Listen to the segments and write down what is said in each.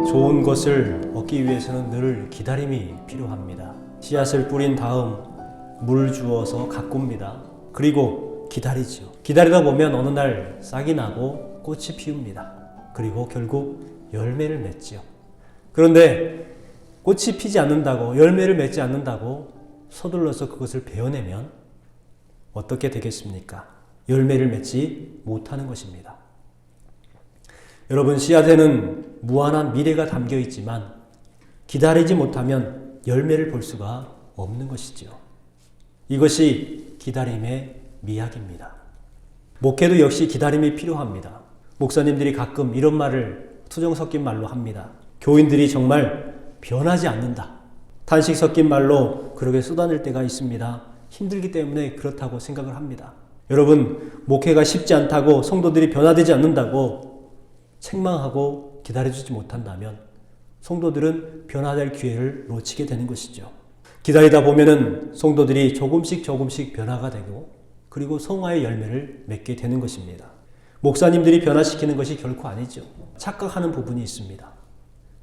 좋은 것을 얻기 위해서는 늘 기다림이 필요합니다. 씨앗을 뿌린 다음 물 주어서 가꿉니다. 그리고 기다리죠. 기다리다 보면 어느 날 싹이 나고 꽃이 피웁니다. 그리고 결국 열매를 맺지요. 그런데 꽃이 피지 않는다고, 열매를 맺지 않는다고 서둘러서 그것을 베어내면 어떻게 되겠습니까? 열매를 맺지 못하는 것입니다. 여러분, 씨앗에는 무한한 미래가 담겨 있지만 기다리지 못하면 열매를 볼 수가 없는 것이죠. 이것이 기다림의 미학입니다. 목회도 역시 기다림이 필요합니다. 목사님들이 가끔 이런 말을 투정 섞인 말로 합니다. 교인들이 정말 변하지 않는다. 탄식 섞인 말로 그렇게 쏟아낼 때가 있습니다. 힘들기 때문에 그렇다고 생각을 합니다. 여러분, 목회가 쉽지 않다고 성도들이 변화되지 않는다고 책망하고 기다려주지 못한다면 성도들은 변화될 기회를 놓치게 되는 것이죠. 기다리다 보면은 성도들이 조금씩 변화가 되고 그리고 성화의 열매를 맺게 되는 것입니다. 목사님들이 변화시키는 것이 결코 아니죠. 착각하는 부분이 있습니다.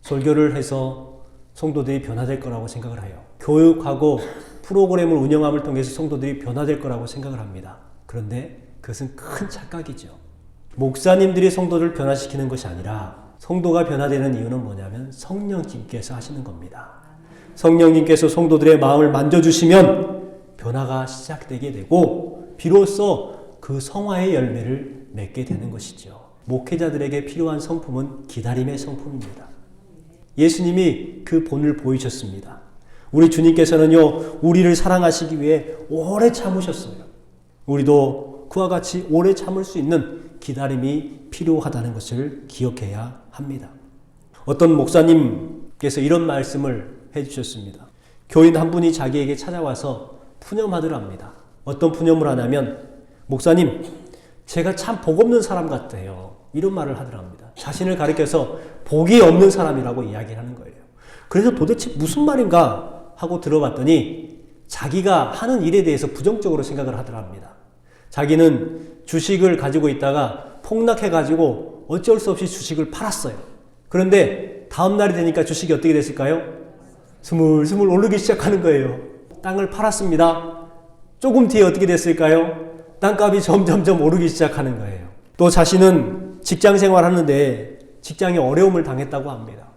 설교를 해서 성도들이 변화될 거라고 생각을 해요. 교육하고 프로그램을 운영함을 통해서 성도들이 변화될 거라고 생각을 합니다. 그런데 그것은 큰 착각이죠. 목사님들이 성도를 변화시키는 것이 아니라 성도가 변화되는 이유는 뭐냐면 성령님께서 하시는 겁니다. 성령님께서 성도들의 마음을 만져주시면 변화가 시작되게 되고 비로소 그 성화의 열매를 맺게 되는 것이죠. 목회자들에게 필요한 성품은 기다림의 성품입니다. 예수님이 그 본을 보이셨습니다. 우리 주님께서는요, 우리를 사랑하시기 위해 오래 참으셨어요. 우리도 그와 같이 오래 참을 수 있는 기다림이 필요하다는 것을 기억해야 합니다. 어떤 목사님께서 이런 말씀을 해주셨습니다. 교인 한 분이 자기에게 찾아와서 푸념하더랍니다. 어떤 푸념을 하냐면, 목사님, 제가 참 복 없는 사람 같아요. 이런 말을 하더랍니다. 자신을 가리켜서 복이 없는 사람이라고 이야기를 하는 거예요. 그래서 도대체 무슨 말인가 하고 들어봤더니 자기가 하는 일에 대해서 부정적으로 생각을 하더랍니다. 자기는 주식을 가지고 있다가 폭락해가지고 어쩔 수 없이 주식을 팔았어요. 그런데 다음 날이 되니까 주식이 어떻게 됐을까요? 스물스물 오르기 시작하는 거예요. 땅을 팔았습니다. 조금 뒤에 어떻게 됐을까요? 땅값이 점점점 오르기 시작하는 거예요. 또 자신은 직장 생활하는데 직장에 어려움을 당했다고 합니다.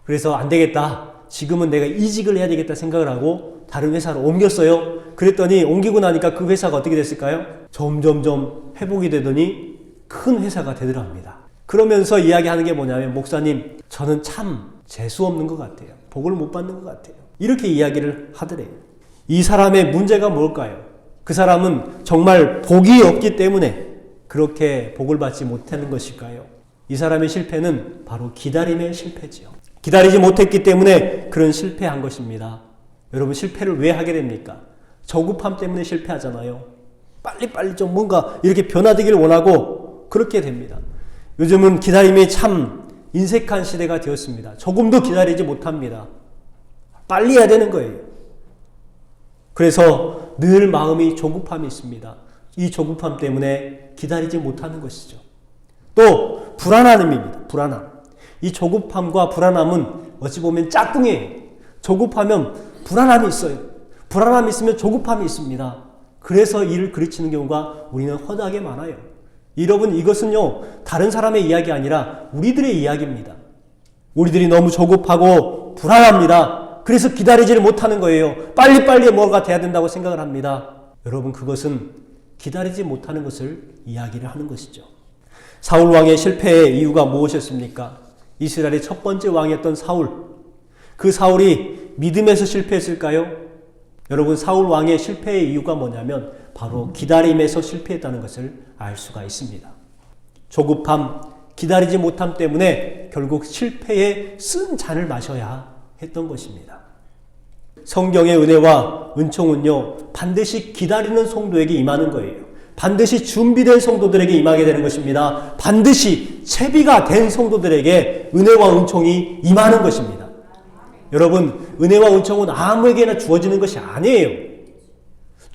그래서 안 되겠다. 지금은 내가 이직을 해야 되겠다 생각을 하고 다른 회사로 옮겼어요. 그랬더니 옮기고 나니까 그 회사가 어떻게 됐을까요? 점점점 회복이 되더니 큰 회사가 되더랍니다. 그러면서 이야기하는 게 뭐냐면, 목사님, 저는 참 재수 없는 것 같아요. 복을 못 받는 것 같아요. 이렇게 이야기를 하더래요. 이 사람의 문제가 뭘까요? 그 사람은 정말 복이 없기 때문에 그렇게 복을 받지 못하는 것일까요? 이 사람의 실패는 바로 기다림의 실패지요. 기다리지 못했기 때문에 그런 실패한 것입니다. 여러분, 실패를 왜 하게 됩니까? 저급함 때문에 실패하잖아요. 빨리빨리 좀 뭔가 이렇게 변화되기를 원하고 그렇게 됩니다. 요즘은 기다림이 참 인색한 시대가 되었습니다. 조금도 기다리지 못합니다. 빨리 해야 되는 거예요. 그래서 늘 마음이 조급함이 있습니다. 이 조급함 때문에 기다리지 못하는 것이죠. 또 불안함입니다. 불안함. 이 조급함과 불안함은 어찌 보면 짝꿍이에요. 조급하면 불안함이 있어요. 불안함이 있으면 조급함이 있습니다. 그래서 이를 그르치는 경우가 우리는 허다하게 많아요. 여러분, 이것은요, 다른 사람의 이야기 아니라 우리들의 이야기입니다. 우리들이 너무 조급하고 불안합니다. 그래서 기다리지를 못하는 거예요. 빨리빨리 뭐가 돼야 된다고 생각을 합니다. 여러분, 그것은 기다리지 못하는 것을 이야기를 하는 것이죠. 사울 왕의 실패의 이유가 무엇이었습니까? 이스라엘의 첫 번째 왕이었던 사울. 그 사울이 믿음에서 실패했을까요? 여러분, 사울 왕의 실패의 이유가 뭐냐면 바로 기다림에서 실패했다는 것을 알 수가 있습니다. 조급함, 기다리지 못함 때문에 결국 실패에 쓴 잔을 마셔야 했던 것입니다. 성경의 은혜와 은총은요, 반드시 기다리는 성도에게 임하는 거예요. 반드시 준비된 성도들에게 임하게 되는 것입니다. 반드시 채비가 된 성도들에게 은혜와 은총이 임하는 것입니다. 여러분, 은혜와 은총은 아무에게나 주어지는 것이 아니에요.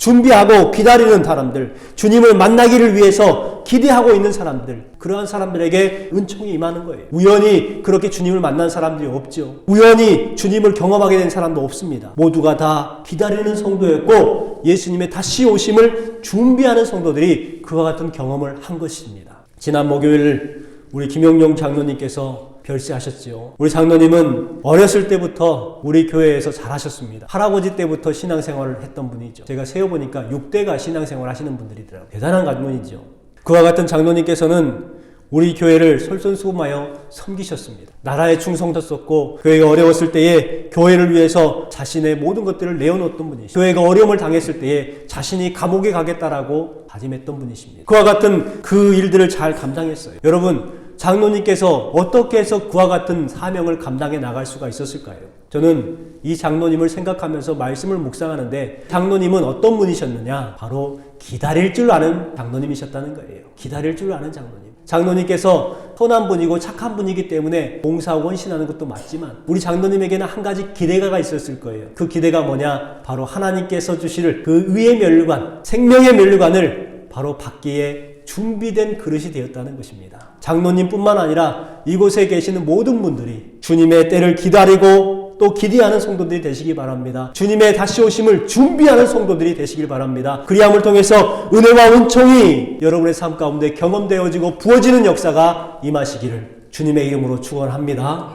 준비하고 기다리는 사람들, 주님을 만나기를 위해서 기대하고 있는 사람들, 그러한 사람들에게 은총이 임하는 거예요. 우연히 그렇게 주님을 만난 사람들이 없죠. 우연히 주님을 경험하게 된 사람도 없습니다. 모두가 다 기다리는 성도였고 예수님의 다시 오심을 준비하는 성도들이 그와 같은 경험을 한 것입니다. 지난 목요일 우리 김영용 장로님께서 별세하셨죠. 우리 장로님은 어렸을 때부터 우리 교회에서 잘하셨습니다. 할아버지 때부터 신앙생활을 했던 분이죠. 제가 세어보니까 6대가 신앙생활 하시는 분들이더라고요. 대단한 가문이죠. 그와 같은 장로님께서는 우리 교회를 솔선수범하여 섬기셨습니다. 나라에 충성하셨고 교회가 어려웠을 때에 교회를 위해서 자신의 모든 것들을 내어놓았던 분이시죠. 교회가 어려움을 당했을 때에 자신이 감옥에 가겠다라고 다짐했던 분이십니다. 그와 같은 그 일들을 잘 감당했어요. 여러분, 장로님께서 어떻게 해서 그와 같은 사명을 감당해 나갈 수가 있었을까요? 저는 이 장로님을 생각하면서 말씀을 묵상하는데 장로님은 어떤 분이셨느냐? 바로 기다릴 줄 아는 장로님이셨다는 거예요. 기다릴 줄 아는 장로님. 장로님께서 선한 분이고 착한 분이기 때문에 봉사하고 헌신하는 것도 맞지만 우리 장로님에게는 한 가지 기대가 있었을 거예요. 그 기대가 뭐냐? 바로 하나님께서 주실 그 의의 면류관, 생명의 면류관을 바로 받기에 준비된 그릇이 되었다는 것입니다. 장로님뿐만 아니라 이곳에 계시는 모든 분들이 주님의 때를 기다리고 또 기대하는 성도들이 되시기 바랍니다. 주님의 다시 오심을 준비하는 성도들이 되시길 바랍니다. 그리함을 통해서 은혜와 은총이 여러분의 삶 가운데 경험되어지고 부어지는 역사가 임하시기를 주님의 이름으로 축원합니다.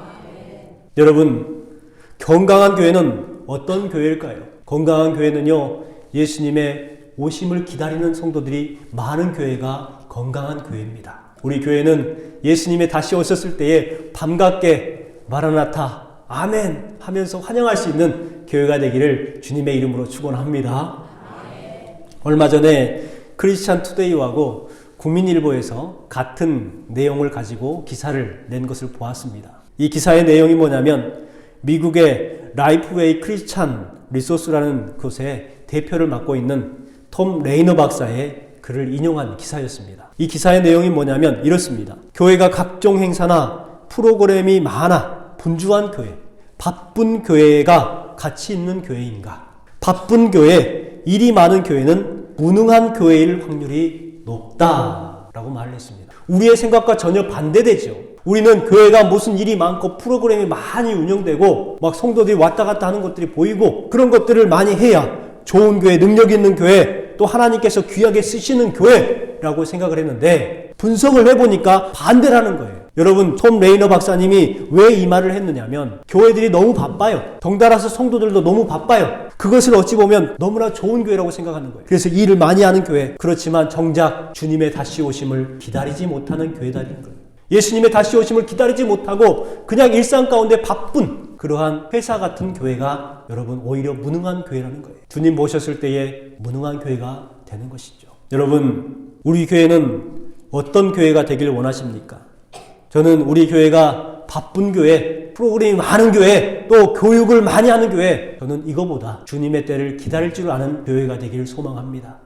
여러분, 건강한 교회는 어떤 교회일까요? 건강한 교회는요, 예수님의 오심을 기다리는 성도들이 많은 교회가 건강한 교회입니다. 우리 교회는 예수님의 다시 오셨을 때에 밤낮게 마라나타 아멘 하면서 환영할 수 있는 교회가 되기를 주님의 이름으로 축원합니다. 얼마 전에 크리스찬 투데이하고 국민일보에서 같은 내용을 가지고 기사를 낸 것을 보았습니다. 이 기사의 내용이 뭐냐면 미국의 라이프웨이 크리스찬 리소스라는 곳의 대표를 맡고 있는 톰 레이너 박사의 글을 인용한 기사였습니다. 이 기사의 내용이 뭐냐면 이렇습니다. 교회가 각종 행사나 프로그램이 많아 분주한 교회, 바쁜 교회가 가치 있는 교회인가? 바쁜 교회, 일이 많은 교회는 무능한 교회일 확률이 높다라고 말을 했습니다. 우리의 생각과 전혀 반대되죠. 우리는 교회가 무슨 일이 많고 프로그램이 많이 운영되고 막 성도들이 왔다 갔다 하는 것들이 보이고 그런 것들을 많이 해야 좋은 교회, 능력 있는 교회, 또 하나님께서 귀하게 쓰시는 교회라고 생각을 했는데 분석을 해보니까 반대라는 거예요. 여러분, 톰 레이너 박사님이 왜 이 말을 했느냐면 교회들이 너무 바빠요. 덩달아서 성도들도 너무 바빠요. 그것을 어찌 보면 너무나 좋은 교회라고 생각하는 거예요. 그래서 일을 많이 하는 교회, 그렇지만 정작 주님의 다시 오심을 기다리지 못하는 교회다라는 거예요. 예수님의 다시 오심을 기다리지 못하고 그냥 일상 가운데 바쁜 그러한 회사 같은 교회가 여러분 오히려 무능한 교회라는 거예요. 주님 모셨을 때에 무능한 교회가 되는 것이죠. 여러분, 우리 교회는 어떤 교회가 되길 원하십니까? 저는 우리 교회가 바쁜 교회, 프로그램이 많은 교회, 또 교육을 많이 하는 교회, 저는 이거보다 주님의 때를 기다릴 줄 아는 교회가 되기를 소망합니다.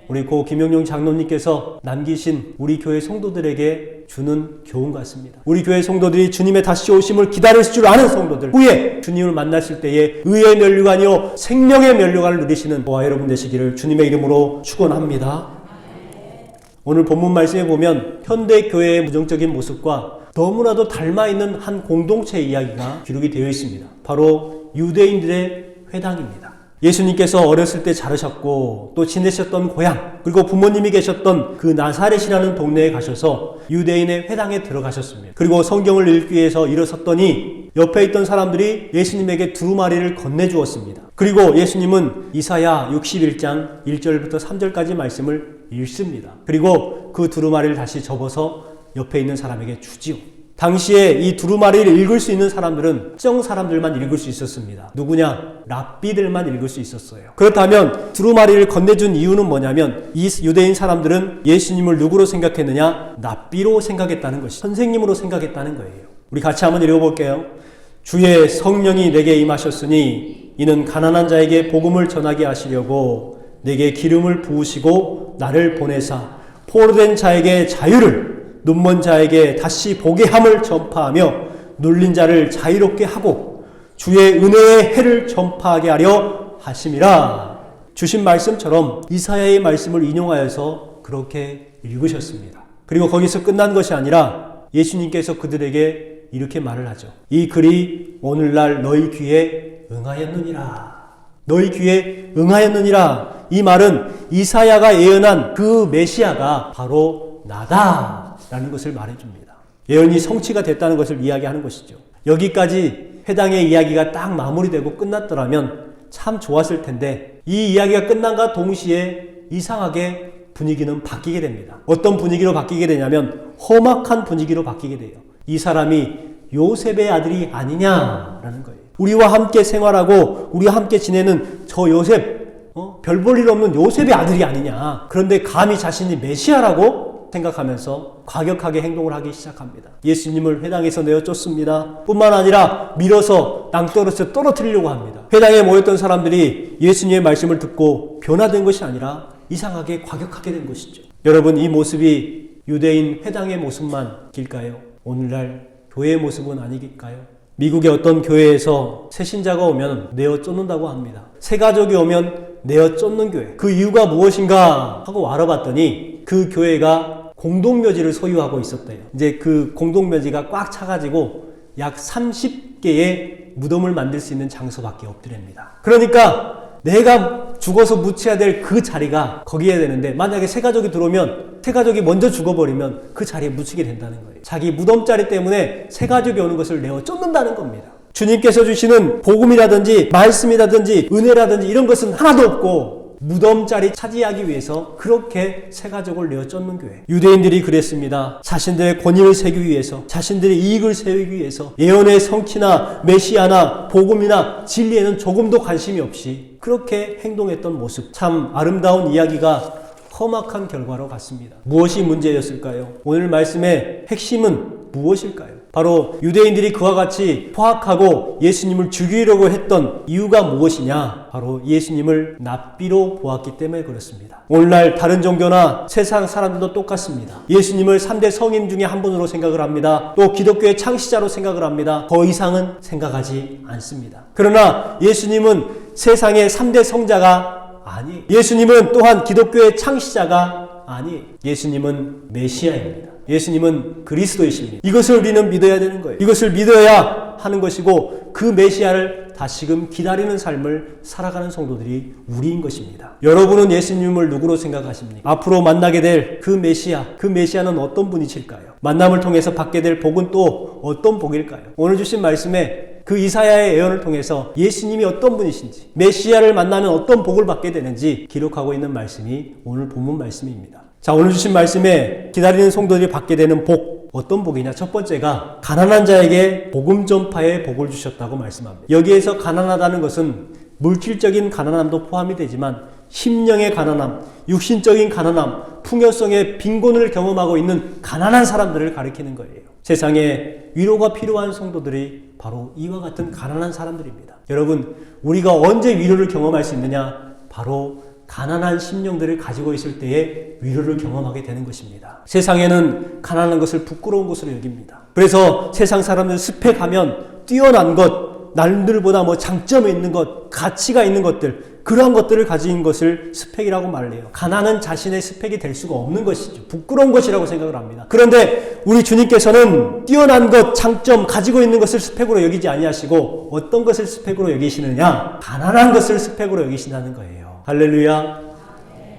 우리 고 김영용 장로님께서 남기신 우리 교회 성도들에게 주는 교훈 같습니다. 우리 교회 성도들이 주님의 다시 오심을 기다릴 줄 아는 성도들, 후에 주님을 만나실 때에 의의 면류관이요 생명의 면류관을 누리시는 저와 여러분 되시기를 주님의 이름으로 축원합니다. 오늘 본문 말씀에 보면 현대 교회의 무정적인 모습과 너무나도 닮아있는 한 공동체의 이야기가 기록이 되어 있습니다. 바로 유대인들의 회당입니다. 예수님께서 어렸을 때 자르셨고 또 지내셨던 고향, 그리고 부모님이 계셨던 그 나사렛이라는 동네에 가셔서 유대인의 회당에 들어가셨습니다. 그리고 성경을 읽기 위해서 일어섰더니 옆에 있던 사람들이 예수님에게 두루마리를 건네주었습니다. 그리고 예수님은 이사야 61장 1절부터 3절까지 말씀을 읽습니다. 그리고 그 두루마리를 다시 접어서 옆에 있는 사람에게 주지요. 당시에 이 두루마리를 읽을 수 있는 사람들은 특정 사람들만 읽을 수 있었습니다. 누구냐? 랍비들만 읽을 수 있었어요. 그렇다면 두루마리를 건네준 이유는 뭐냐면 이 유대인 사람들은 예수님을 누구로 생각했느냐? 랍비로 생각했다는 것이 선생님으로 생각했다는 거예요. 우리 같이 한번 읽어볼게요. 주의 성령이 내게 임하셨으니 이는 가난한 자에게 복음을 전하게 하시려고 내게 기름을 부으시고 나를 보내사 포로된 자에게 자유를, 눈먼 자에게 다시 보게 함을 전파하며 눌린 자를 자유롭게 하고 주의 은혜의 해를 전파하게 하려 하심이라. 주신 말씀처럼 이사야의 말씀을 인용하여서 그렇게 읽으셨습니다. 그리고 거기서 끝난 것이 아니라 예수님께서 그들에게 이렇게 말을 하죠. 이 글이 오늘날 너희 귀에 응하였느니라. 너희 귀에 응하였느니라. 이 말은 이사야가 예언한 그 메시아가 바로 나다 라는 것을 말해줍니다. 예언이 성취가 됐다는 것을 이야기하는 것이죠. 여기까지 해당의 이야기가 딱 마무리되고 끝났더라면 참 좋았을 텐데 이 이야기가 끝난과 동시에 이상하게 분위기는 바뀌게 됩니다. 어떤 분위기로 바뀌게 되냐면 험악한 분위기로 바뀌게 돼요. 이 사람이 요셉의 아들이 아니냐라는 거예요. 우리와 함께 생활하고 우리와 함께 지내는 저 요셉, 별 볼 일 없는 요셉의 아들이 아니냐. 그런데 감히 자신이 메시아라고 생각하면서 과격하게 행동을 하기 시작합니다. 예수님을 회당에서 내어 쫓습니다. 뿐만 아니라 밀어서 낭떠러지에 떨어뜨리려고 합니다. 회당에 모였던 사람들이 예수님의 말씀을 듣고 변화된 것이 아니라 이상하게 과격하게 된 것이죠. 여러분, 이 모습이 유대인 회당의 모습만일까요? 오늘날 교회의 모습은 아닐까요? 미국의 어떤 교회에서 새 신자가 오면 내어 쫓는다고 합니다. 새 가족이 오면 내어 쫓는 교회. 그 이유가 무엇인가 하고 알아봤더니 그 교회가 공동묘지를 소유하고 있었대요. 이제 그 공동묘지가 꽉 차가지고 약 30개의 무덤을 만들 수 있는 장소밖에 없더랍니다. 그러니까 내가 죽어서 묻혀야 될 그 자리가 거기에 되는데 만약에 새 가족이 들어오면 새 가족이 먼저 죽어버리면 그 자리에 묻히게 된다는 거예요. 자기 무덤자리 때문에 새 가족이 오는 것을 내어 쫓는다는 겁니다. 주님께서 주시는 복음이라든지 말씀이라든지 은혜라든지 이런 것은 하나도 없고 무덤자리 차지하기 위해서 그렇게 새 가족을 내어 쫓는 교회. 유대인들이 그랬습니다. 자신들의 권위를 세우기 위해서, 자신들의 이익을 세우기 위해서 예언의 성취나 메시아나 복음이나 진리에는 조금도 관심이 없이 그렇게 행동했던 모습. 참 아름다운 이야기가 험악한 결과로 갔습니다. 무엇이 문제였을까요? 오늘 말씀의 핵심은 무엇일까요? 바로 유대인들이 그와 같이 포악하고 예수님을 죽이려고 했던 이유가 무엇이냐? 바로 예수님을 납비로 보았기 때문에 그렇습니다. 오늘날 다른 종교나 세상 사람들도 똑같습니다. 예수님을 3대 성인 중에 한 분으로 생각을 합니다. 또 기독교의 창시자로 생각을 합니다. 더 이상은 생각하지 않습니다. 그러나 예수님은 세상의 3대 성자가 아니에요. 예수님은 또한 기독교의 창시자가 아니에요. 예수님은 메시아입니다. 예수님은 그리스도이십니다. 이것을 우리는 믿어야 되는 거예요. 이것을 믿어야 하는 것이고 그 메시아를 다시금 기다리는 삶을 살아가는 성도들이 우리인 것입니다. 여러분은 예수님을 누구로 생각하십니까? 앞으로 만나게 될 그 메시아, 그 메시아는 어떤 분이실까요? 만남을 통해서 받게 될 복은 또 어떤 복일까요? 오늘 주신 말씀에 그 이사야의 예언을 통해서 예수님이 어떤 분이신지, 메시아를 만나면 어떤 복을 받게 되는지 기록하고 있는 말씀이 오늘 본문 말씀입니다. 자, 오늘 주신 말씀에 기다리는 성도들이 받게 되는 복, 어떤 복이냐? 첫 번째가 가난한 자에게 복음 전파의 복을 주셨다고 말씀합니다. 여기에서 가난하다는 것은 물질적인 가난함도 포함이 되지만 심령의 가난함, 육신적인 가난함, 풍요성의 빈곤을 경험하고 있는 가난한 사람들을 가리키는 거예요. 세상에 위로가 필요한 성도들이 바로 이와 같은 가난한 사람들입니다. 여러분, 우리가 언제 위로를 경험할 수 있느냐? 바로 가난한 심령들을 가지고 있을 때에 위로를 경험하게 되는 것입니다. 세상에는 가난한 것을 부끄러운 것으로 여깁니다. 그래서 세상 사람들 숲에 가면 뛰어난 것, 남들보다 장점이 있는 것, 가치가 있는 것들, 그러한 것들을 가진 것을 스펙이라고 말을 해요. 가난은 자신의 스펙이 될 수가 없는 것이죠. 부끄러운 것이라고 생각을 합니다. 그런데 우리 주님께서는 뛰어난 것, 장점, 가지고 있는 것을 스펙으로 여기지 아니하시고 어떤 것을 스펙으로 여기시느냐? 가난한 것을 스펙으로 여기신다는 거예요. 할렐루야.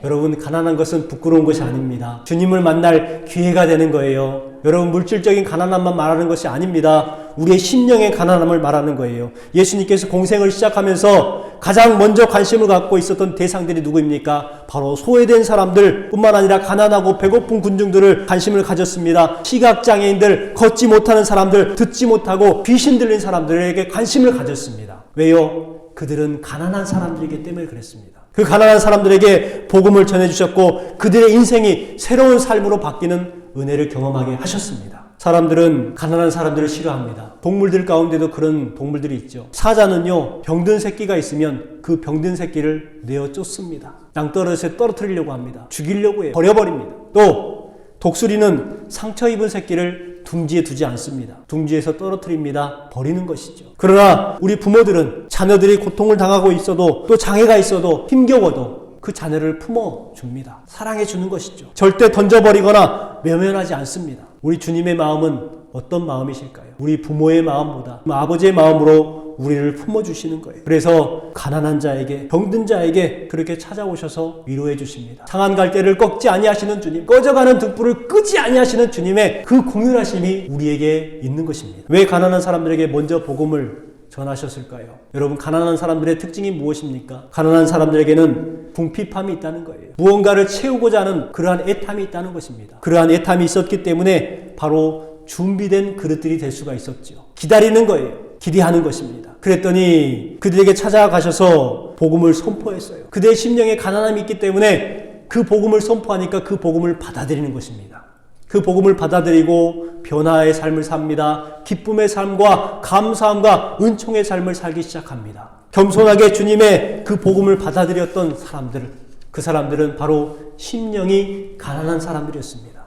여러분, 가난한 것은 부끄러운 것이 아닙니다. 주님을 만날 기회가 되는 거예요. 여러분, 물질적인 가난함만 말하는 것이 아닙니다. 우리의 심령의 가난함을 말하는 거예요. 예수님께서 공생을 시작하면서 가장 먼저 관심을 갖고 있었던 대상들이 누구입니까? 바로 소외된 사람들 뿐만 아니라 가난하고 배고픈 군중들을 관심을 가졌습니다. 시각장애인들, 걷지 못하는 사람들, 듣지 못하고 귀신 들린 사람들에게 관심을 가졌습니다. 왜요? 그들은 가난한 사람들이기 때문에 그랬습니다. 그 가난한 사람들에게 복음을 전해주셨고 그들의 인생이 새로운 삶으로 바뀌는 은혜를 경험하게 하셨습니다. 사람들은 가난한 사람들을 싫어합니다. 동물들 가운데도 그런 동물들이 있죠. 사자는요, 병든 새끼가 있으면 그 병든 새끼를 내어 쫓습니다. 낭떠러지에 떨어뜨리려고 합니다. 죽이려고 해요. 버려버립니다. 또 독수리는 상처 입은 새끼를 둥지에 두지 않습니다. 둥지에서 떨어뜨립니다. 버리는 것이죠. 그러나 우리 부모들은 자녀들이 고통을 당하고 있어도 또 장애가 있어도 힘겨워도 그 자녀를 품어줍니다. 사랑해주는 것이죠. 절대 던져버리거나 외면하지 않습니다. 우리 주님의 마음은 어떤 마음이실까요? 우리 부모의 마음보다 아버지의 마음으로 우리를 품어주시는 거예요. 그래서 가난한 자에게, 병든 자에게 그렇게 찾아오셔서 위로해 주십니다. 상한 갈대를 꺾지 아니하시는 주님, 꺼져가는 등불을 끄지 아니하시는 주님의 그 공연하심이 우리에게 있는 것입니다. 왜 가난한 사람들에게 먼저 복음을 전하셨을까요? 여러분, 가난한 사람들의 특징이 무엇입니까? 가난한 사람들에게는 궁핍함이 있다는 거예요. 무언가를 채우고자 하는 그러한 애탐이 있다는 것입니다. 그러한 애탐이 있었기 때문에 바로 준비된 그릇들이 될 수가 있었죠. 기다리는 거예요. 기대하는 것입니다. 그랬더니 그들에게 찾아가셔서 복음을 선포했어요. 그들의 심령에 가난함이 있기 때문에 그 복음을 선포하니까 그 복음을 받아들이는 것입니다. 그 복음을 받아들이고 변화의 삶을 삽니다. 기쁨의 삶과 감사함과 은총의 삶을 살기 시작합니다. 겸손하게 주님의 그 복음을 받아들였던 사람들, 그 사람들은 바로 심령이 가난한 사람들이었습니다.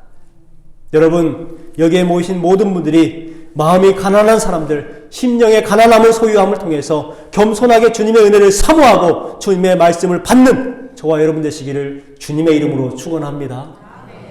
여러분, 여기에 모이신 모든 분들이 마음이 가난한 사람들, 심령의 가난함을 소유함을 통해서 겸손하게 주님의 은혜를 사모하고 주님의 말씀을 받는 저와 여러분 되시기를 주님의 이름으로 축원합니다.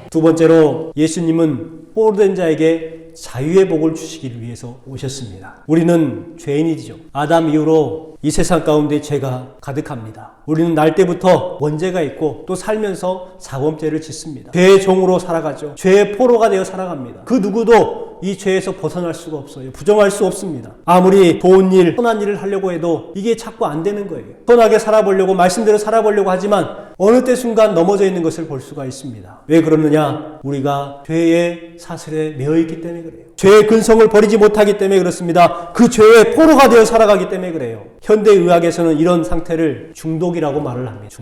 두 번째로, 예수님은 포로된 자에게 자유의 복을 주시기 위해서 오셨습니다. 우리는 죄인이죠. 아담 이후로 이 세상 가운데 죄가 가득합니다. 우리는 날 때부터 원죄가 있고 또 살면서 사범죄를 짓습니다. 죄의 종으로 살아가죠. 죄의 포로가 되어 살아갑니다. 그 누구도 이 죄에서 벗어날 수가 없어요. 부정할 수 없습니다. 아무리 좋은 일, 선한 일을 하려고 해도 이게 자꾸 안 되는 거예요. 선하게 살아보려고, 말씀대로 살아보려고 하지만 어느 때 순간 넘어져 있는 것을 볼 수가 있습니다. 왜 그러느냐? 우리가 죄의 사슬에 매어있기 때문에 그래요. 죄의 근성을 버리지 못하기 때문에 그렇습니다. 그 죄의 포로가 되어 살아가기 때문에 그래요. 현대의학에서는 이런 상태를 중독이라고 말을 합니다.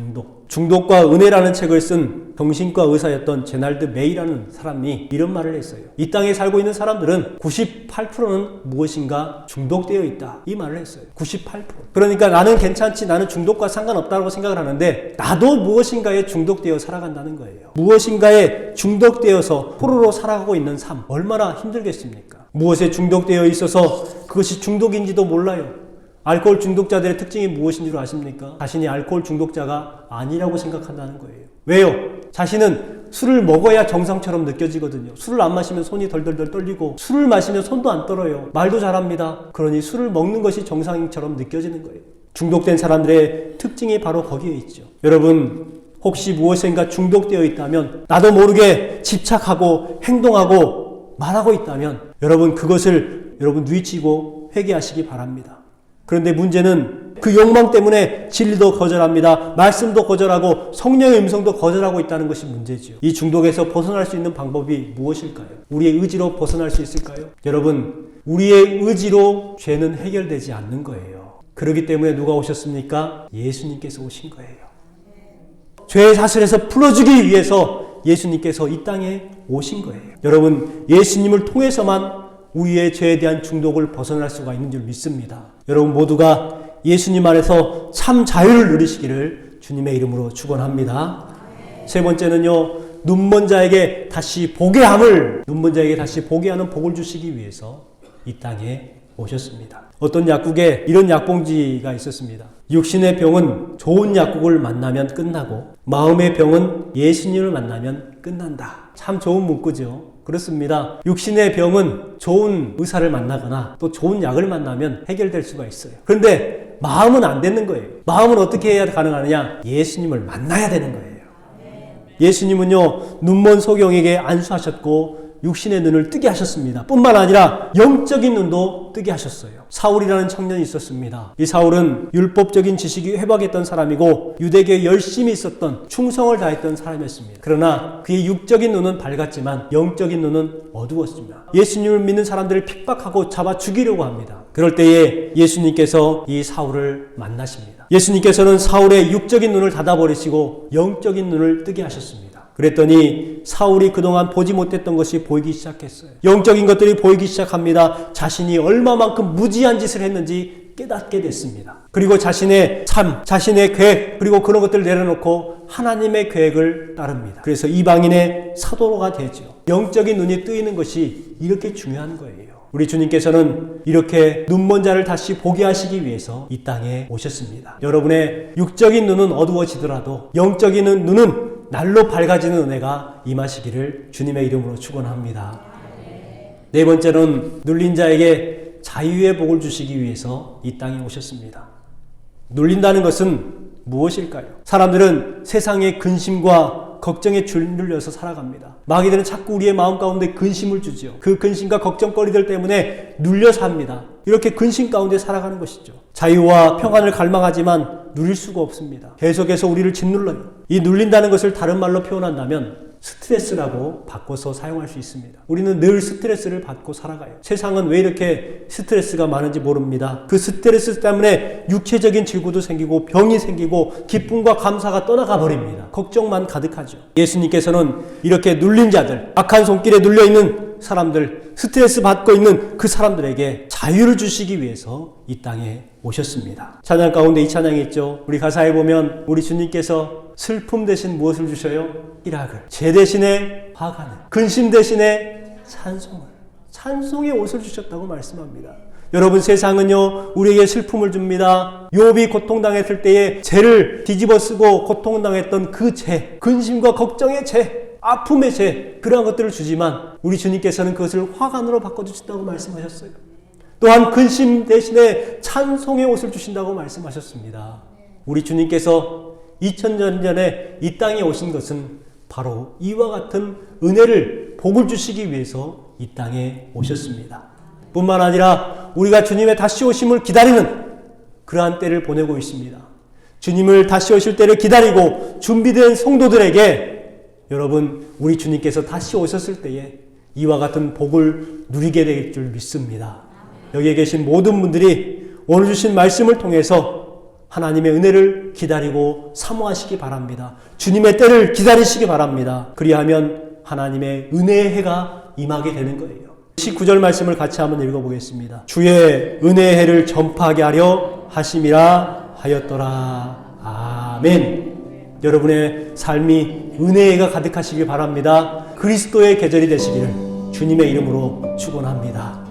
중독과 은혜라는 책을 쓴 정신과 의사였던 제날드 메이라는 사람이 이런 말을 했어요. 이 땅에 살고 있는 사람들은 98%는 무엇인가 중독되어 있다. 이 말을 했어요. 98%. 그러니까 나는 괜찮지, 나는 중독과 상관없다고 생각을 하는데 나도 무엇인가에 중독되어 살아간다는 거예요. 무엇인가에 중독되어서 포로로 살아가고 있는 삶, 얼마나 힘들겠습니까? 무엇에 중독되어 있어서 그것이 중독인지도 몰라요. 알코올 중독자들의 특징이 무엇인 줄 아십니까? 자신이 알코올 중독자가 아니라고 생각한다는 거예요. 왜요? 자신은 술을 먹어야 정상처럼 느껴지거든요. 술을 안 마시면 손이 덜덜덜 떨리고 술을 마시면 손도 안 떨어요. 말도 잘합니다. 그러니 술을 먹는 것이 정상처럼 느껴지는 거예요. 중독된 사람들의 특징이 바로 거기에 있죠. 여러분, 혹시 무엇인가 중독되어 있다면, 나도 모르게 집착하고 행동하고 말하고 있다면 여러분, 그것을 여러분 뉘치고 회개하시기 바랍니다. 그런데 문제는 그 욕망 때문에 진리도 거절합니다. 말씀도 거절하고 성령의 음성도 거절하고 있다는 것이 문제지요. 이 중독에서 벗어날 수 있는 방법이 무엇일까요? 우리의 의지로 벗어날 수 있을까요? 여러분, 우리의 의지로 죄는 해결되지 않는 거예요. 그렇기 때문에 누가 오셨습니까? 예수님께서 오신 거예요. 죄의 사슬에서 풀어주기 위해서 예수님께서 이 땅에 오신 거예요. 여러분, 예수님을 통해서만 우리의 죄에 대한 중독을 벗어날 수가 있는 줄 믿습니다. 여러분 모두가 예수님 안에서 참 자유를 누리시기를 주님의 이름으로 축원합니다. 세 번째는요, 눈먼 자에게 다시 보게 함을, 눈먼 자에게 다시 보게 하는 복을 주시기 위해서 이 땅에 오셨습니다. 어떤 약국에 이런 약봉지가 있었습니다. 육신의 병은 좋은 약국을 만나면 끝나고 마음의 병은 예수님을 만나면 끝난다. 참 좋은 문구죠. 그렇습니다. 육신의 병은 좋은 의사를 만나거나 또 좋은 약을 만나면 해결될 수가 있어요. 그런데 마음은 안 되는 거예요. 마음은 어떻게 해야 가능하느냐? 예수님을 만나야 되는 거예요. 예수님은요, 눈먼 소경에게 안수하셨고 육신의 눈을 뜨게 하셨습니다. 뿐만 아니라 영적인 눈도 뜨게 하셨어요. 사울이라는 청년이 있었습니다. 이 사울은 율법적인 지식이 회박했던 사람이고 유대교에 열심히 있었던, 충성을 다했던 사람이었습니다. 그러나 그의 육적인 눈은 밝았지만 영적인 눈은 어두웠습니다. 예수님을 믿는 사람들을 핍박하고 잡아 죽이려고 합니다. 그럴 때에 예수님께서 이 사울을 만나십니다. 예수님께서는 사울의 육적인 눈을 닫아버리시고 영적인 눈을 뜨게 하셨습니다. 그랬더니 사울이 그동안 보지 못했던 것이 보이기 시작했어요. 영적인 것들이 보이기 시작합니다. 자신이 얼마만큼 무지한 짓을 했는지 깨닫게 됐습니다. 그리고 자신의 삶, 자신의 계획, 그리고 그런 것들을 내려놓고 하나님의 계획을 따릅니다. 그래서 이방인의 사도가 되죠. 영적인 눈이 뜨이는 것이 이렇게 중요한 거예요. 우리 주님께서는 이렇게 눈먼 자를 다시 보게 하시기 위해서 이 땅에 오셨습니다. 여러분의 육적인 눈은 어두워지더라도 영적인 눈은 날로 밝아지는 은혜가 임하시기를 주님의 이름으로 축원합니다. 네 번째는 눌린 자에게 자유의 복을 주시기 위해서 이 땅에 오셨습니다. 눌린다는 것은 무엇일까요? 사람들은 세상의 근심과 걱정에 짓눌려서 살아갑니다. 마귀들은 자꾸 우리의 마음 가운데 근심을 주죠. 그 근심과 걱정거리들 때문에 눌려 삽니다. 이렇게 근심 가운데 살아가는 것이죠. 자유와 평안을 갈망하지만 누릴 수가 없습니다. 계속해서 우리를 짓눌러요. 이 눌린다는 것을 다른 말로 표현한다면 스트레스라고 바꿔서 사용할 수 있습니다. 우리는 늘 스트레스를 받고 살아가요. 세상은 왜 이렇게 스트레스가 많은지 모릅니다. 그 스트레스 때문에 육체적인 질고도 생기고 병이 생기고 기쁨과 감사가 떠나가 버립니다. 걱정만 가득하죠. 예수님께서는 이렇게 눌린 자들, 악한 손길에 눌려있는 사람들, 스트레스 받고 있는 그 사람들에게 자유를 주시기 위해서 이 땅에 오셨습니다. 찬양 가운데 이 찬양이 있죠. 우리 가사에 보면 우리 주님께서 슬픔 대신 무엇을 주셔요? 희락을. 죄 대신에 화관을. 근심 대신에 찬송을. 찬송의 옷을 주셨다고 말씀합니다. 여러분, 세상은요 우리에게 슬픔을 줍니다. 욥이 고통당했을 때에 죄를 뒤집어 쓰고 고통당했던 그 죄, 근심과 걱정의 죄, 아픔의 죄, 그러한 것들을 주지만 우리 주님께서는 그것을 화관으로 바꿔주신다고 말씀하셨어요. 또한 근심 대신에 찬송의 옷을 주신다고 말씀하셨습니다. 우리 주님께서 2000년 전에 이 땅에 오신 것은 바로 이와 같은 은혜를, 복을 주시기 위해서 이 땅에 오셨습니다. 뿐만 아니라 우리가 주님의 다시 오심을 기다리는 그러한 때를 보내고 있습니다. 주님을 다시 오실 때를 기다리고 준비된 성도들에게 여러분, 우리 주님께서 다시 오셨을 때에 이와 같은 복을 누리게 될 줄 믿습니다. 여기에 계신 모든 분들이 오늘 주신 말씀을 통해서 하나님의 은혜를 기다리고 사모하시기 바랍니다. 주님의 때를 기다리시기 바랍니다. 그리하면 하나님의 은혜의 해가 임하게 되는 거예요. 19절 말씀을 같이 한번 읽어보겠습니다. 주의 은혜의 해를 전파하게 하려 하심이라 하였더라. 아멘. 여러분의 삶이 은혜가 가득하시길 바랍니다. 그리스도의 계절이 되시기를 주님의 이름으로 축원합니다.